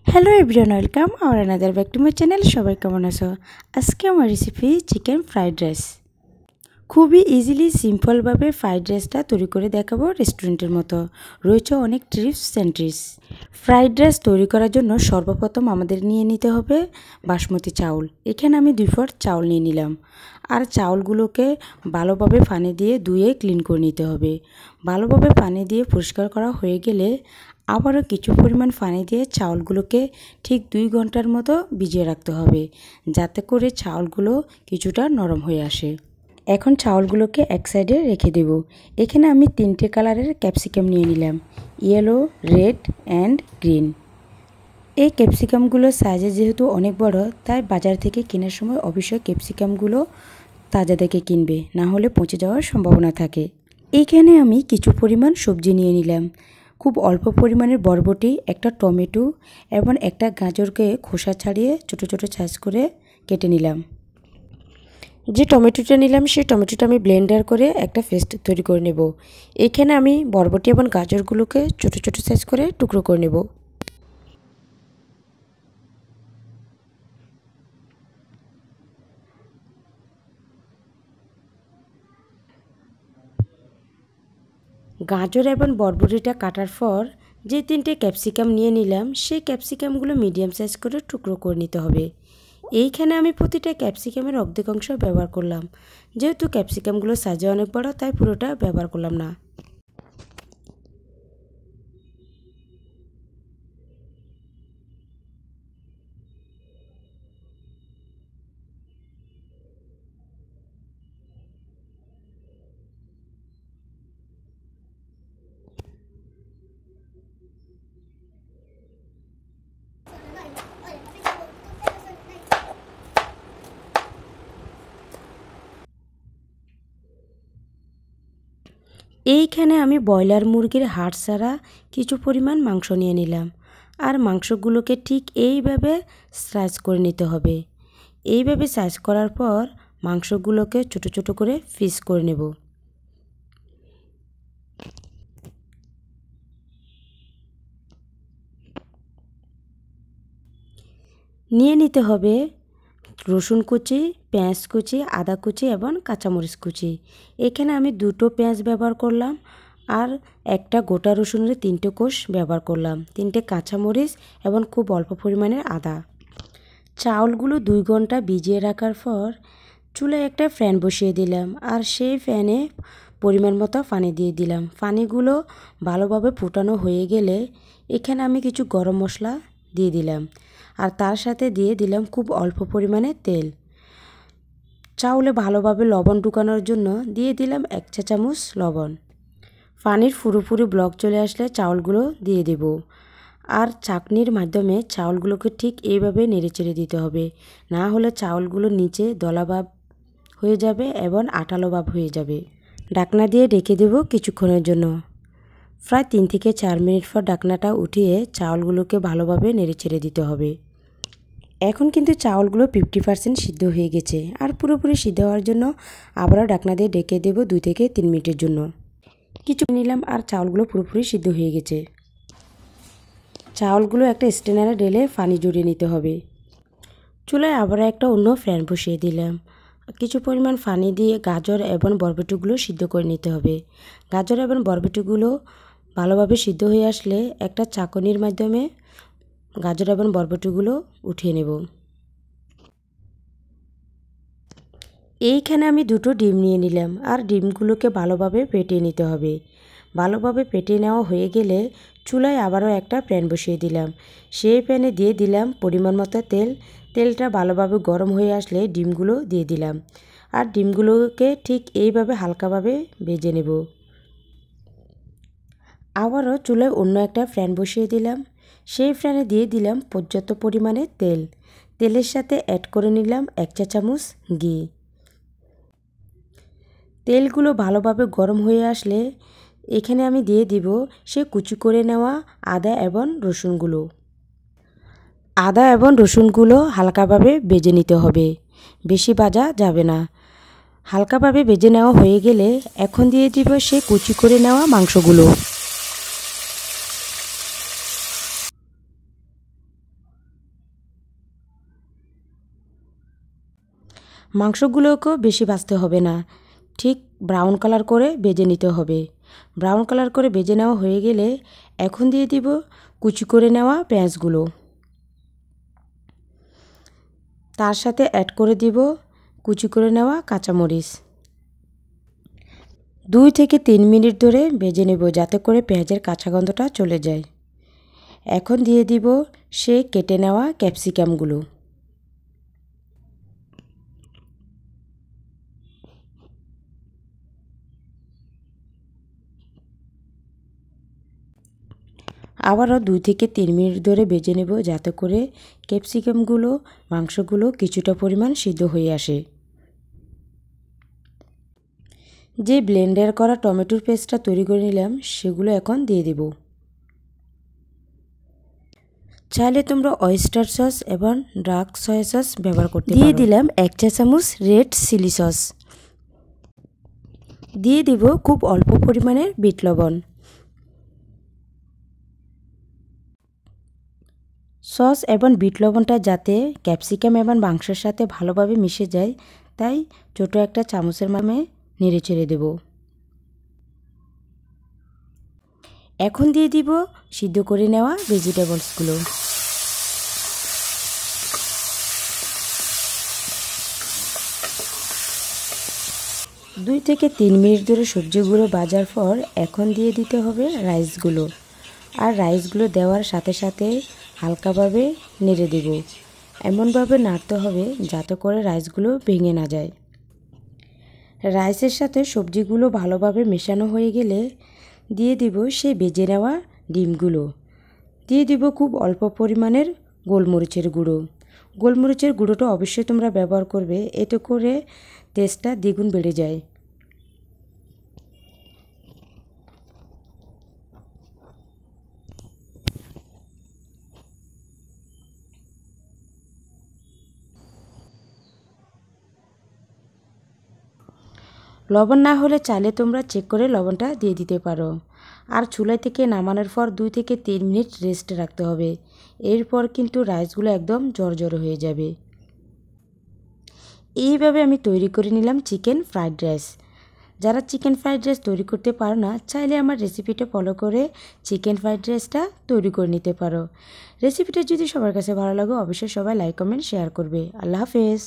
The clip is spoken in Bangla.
Hello everyone, welcome hour another back to my channel. সবাই কেমন আছো? আজকে আমার রেসিপি চিকেন ফ্রাইড রাইস। খুবই ইজিলি সিম্পলভাবে ফ্রাইড রাইসটা তৈরি করে দেখাবো রেস্টুরেন্টের মতো। রয়েছে অনেক tips and tricks. Fried rice তৈরি করার জন্য সর্বপ্রথম আমাদের নিয়ে নিতে হবে বাসমতি চাউল। এখানে আমি 2 পট চাউল নিয়ে নিলাম। আর চাউলগুলোকে ভালোভাবে পানি দিয়ে ধুয়ে ক্লিন করে নিতে হবে। ভালোভাবে পানি দিয়ে পরিষ্কার করা হয়ে গেলে আবারও কিছু পরিমাণ পানি দিয়ে চাউলগুলোকে ঠিক 2 ঘন্টার মতো ভিজিয়ে রাখতে হবে, যাতে করে চাউলগুলো কিছুটা নরম হয়ে আসে। এখন চাউলগুলোকে এক সাইডে রেখে দেব। এখানে আমি 3টে কালারের ক্যাপসিকাম নিয়ে নিলাম, ইয়েলো, রেড অ্যান্ড গ্রিন। এই ক্যাপসিকামগুলো সাইজে যেহেতু অনেক বড়, তাই বাজার থেকে কেনার সময় অবশ্যই ক্যাপসিকামগুলো তাজা দেখে কিনবে, না হলে পচে যাওয়ার সম্ভাবনা থাকে। এইখানে আমি কিছু পরিমাণ সবজি নিয়ে নিলাম। খুব অল্প পরিমাণের বরবটি, একটা টমেটো এবং একটা গাজরকে খোসা ছাড়িয়ে ছোট ছোট সাইজ করে কেটে নিলাম। যে টমেটোটা নিলাম সেই টমেটোটা আমি ব্লেন্ডার করে একটা পেস্ট তৈরি করে নেব। এখানে আমি বরবটি এবং গাজরগুলোকে ছোট ছোট সাইজ করে টুকরো করে নেব। গাজর এবং বরবটিটা কাটার পর যে 3টে ক্যাপসিকাম নিয়ে নিলাম, সেই ক্যাপসিকামগুলো মিডিয়াম সাইজ করে টুকরো করে নিতে হবে। এইখানে আমি প্রতিটা ক্যাপসিকামের অর্ধেক অংশ ব্যবহার করলাম। যেহেতু ক্যাপসিকামগুলো সাইজে অনেক বড়, তাই পুরোটা ব্যবহার করলাম না। এইখানে আমি ব্রয়লার মুরগির হাড় ছাড়া কিছু পরিমাণ মাংস নিয়ে নিলাম। আর মাংসগুলোকে ঠিক এইভাবে স্লাইস করে নিতে হবে। এইভাবে স্লাইস করার পর মাংসগুলোকে ছোট ছোট করে পিস করে নেব। নিয়ে নিতে হবে রসুন কুচি, পেঁয়াজ কুচি, আদা কুচি এবং কাঁচামরিচ কুচি। এখানে আমি 2টো পেঁয়াজ ব্যবহার করলাম আর একটা গোটা রসুনের 3টে কোষ ব্যবহার করলাম, 3টে কাঁচামরিচ এবং খুব অল্প পরিমাণের আদা। চাউলগুলো 2 ঘন্টা ভিজিয়ে রাখার পর চুলায় একটা ফ্যান বসিয়ে দিলাম আর সেই ফ্যানে পরিমাণ মতো পানি দিয়ে দিলাম। পানিগুলো ভালোভাবে ফুটানো হয়ে গেলে এখানে আমি কিছু গরম মশলা দিয়ে দিলাম আর তার সাথে দিয়ে দিলাম খুব অল্প পরিমাণে তেল। চাউলে ভালোভাবে লবণ ঢুকানোর জন্য দিয়ে দিলাম 1 চা চামচ লবণ। পানির পুরোপুরি ব্লক চলে আসলে চাউলগুলো দিয়ে দেব আর চাকনির মাধ্যমে চাউলগুলোকে ঠিক এইভাবে নেড়েচেড়ে দিতে হবে, না হলে চাউলগুলো নিচে দলাভাব হয়ে যাবে এবং আঠালো ভাব হয়ে যাবে। ঢাকনা দিয়ে ঢেকে দেব কিছুক্ষণের জন্য। প্রায় 3 থেকে 4 মিনিট পর ঢাকনাটা উঠিয়ে চাউলগুলোকে ভালোভাবে নেড়েচেড়ে দিতে হবে। এখন কিন্তু চাউলগুলো 50% সিদ্ধ হয়ে গেছে আর পুরোপুরি সিদ্ধ হওয়ার জন্য আবারও ঢাকনা দিয়ে ঢেকে দেব 2 থেকে 3 মিনিটের জন্য। কিছু নিলাম আর চাউলগুলো পুরোপুরি সিদ্ধ হয়ে গেছে। চাউলগুলো একটা স্ট্রেনারে ঢেলে পানি জড়িয়ে নিতে হবে। চুলায় আবার একটা অন্য ফ্যান বসিয়ে দিলাম। কিছু পরিমাণ পানি দিয়ে গাজর এবং বরবটিগুলো সিদ্ধ করে নিতে হবে। গাজর এবং বরবটিগুলো ভালোভাবে সিদ্ধ হয়ে আসলে একটা চাকনির মাধ্যমে গাজর এবং বরবটিগুলো উঠিয়ে নেব। এইখানে আমি 2টো ডিম নিয়ে নিলাম আর ডিমগুলোকে ভালোভাবে ফেটিয়ে নিতে হবে। ভালোভাবে ফেটিয়ে নেওয়া হয়ে গেলে চুলায় আবারও একটা প্যান বসিয়ে দিলাম। সেই প্যানে দিয়ে দিলাম পরিমাণ মতো তেল। তেলটা ভালোভাবে গরম হয়ে আসলে ডিমগুলো দিয়ে দিলাম আর ডিমগুলোকে ঠিক এইভাবে হালকাভাবে ভেজে নেব। আবারও চুলায় অন্য একটা প্যান বসিয়ে দিলাম। সেই প্যানে দিয়ে দিলাম পর্যাপ্ত পরিমাণে তেল। তেলের সাথে অ্যাড করে নিলাম 1 চা চামচ ঘি। তেলগুলো ভালোভাবে গরম হয়ে আসলে এখানে আমি দিয়ে দিব সে কুচি করে নেওয়া আদা এবং রসুনগুলো। আদা এবং রসুনগুলো হালকাভাবে ভেজে নিতে হবে, বেশি ভাজা যাবে না। হালকাভাবে ভেজে নেওয়া হয়ে গেলে এখন দিয়ে দিব সে কুচি করে নেওয়া মাংসগুলো। মাংসগুলোকেও বেশি ভাজতে হবে না, ঠিক ব্রাউন কালার করে ভেজে নিতে হবে। ব্রাউন কালার করে ভেজে নেওয়া হয়ে গেলে এখন দিয়ে দিব কুচি করে নেওয়া পেঁয়াজগুলো। তার সাথে অ্যাড করে দিব কুচি করে নেওয়া কাঁচামরিচ। 2 থেকে 3 মিনিট ধরে ভেজে নেব যাতে করে পেঁয়াজের কাঁচা গন্ধটা চলে যায়। এখন দিয়ে দিব সেই কেটে নেওয়া ক্যাপসিকামগুলো। আবারও 2 থেকে 3 মিনিট ধরে ভেজে নেব যাতে করে ক্যাপসিকামগুলো মাংসগুলো কিছুটা পরিমাণ সিদ্ধ হয়ে আসে। যে ব্লেন্ডার করা টমেটোর পেস্টটা তৈরি করে নিলাম সেগুলো এখন দিয়ে দেব। চাইলে তোমরা অয়েস্টার সস এবং ডার্ক সয়া সস ব্যবহার করতে পারো। দিয়ে দিলাম 1 চা চামচ রেড চিলি সস। দিয়ে দিব খুব অল্প পরিমাণের বিট লবণ। সস এবং বিট লবণটা যাতে ক্যাপসিকাম এবং মাংসের সাথে ভালোভাবে মিশে যায় তাই ছোট একটা চামচের মাধ্যমে নেড়ে চেড়ে দেব। এখন দিয়ে দিব সিদ্ধ করে নেওয়া ভেজিটেবলসগুলো। দুই থেকে 3 মিনিট ধরে সবজিগুলো ভাজার পর এখন দিয়ে দিতে হবে রাইসগুলো। আর রাইসগুলো দেওয়ার সাথে সাথে হালকাভাবে নেড়ে দেব। এমনভাবে নাড়তে হবে যাতে করে রাইসগুলো ভেঙে না যায়। রাইসের সাথে সবজিগুলো ভালোভাবে মেশানো হয়ে গেলে দিয়ে দিব সেই ভেজে নেওয়া ডিমগুলো। দিয়ে দিব খুব অল্প পরিমাণের গোলমরিচের গুঁড়ো। গোলমরিচের গুঁড়োটা অবশ্যই তোমরা ব্যবহার করবে, এতে করে টেস্টটা দ্বিগুণ বেড়ে যায়। লবণ না হলে চাইলে তোমরা চেক করে লবণটা দিয়ে দিতে পারো। আর চুলা থেকে নামানোর পর 2 থেকে 3 মিনিট রেস্টে রাখতে হবে। এরপর কিন্তু রাইসগুলো একদম জড়জড় হয়ে যাবে। এইভাবে আমি তৈরি করে নিলাম চিকেন ফ্রাইড রাইস। যারা চিকেন ফ্রাইড রাইস তৈরি করতে পারো না চাইলে আমার রেসিপিটা ফলো করে চিকেন ফ্রাইড রাইসটা তৈরি করে নিতে পারো। রেসিপিটা যদি সবার কাছে ভালো লাগে অবশ্যই সবাই লাইক কমেন্ট শেয়ার করবে। আল্লাহ হাফেজ।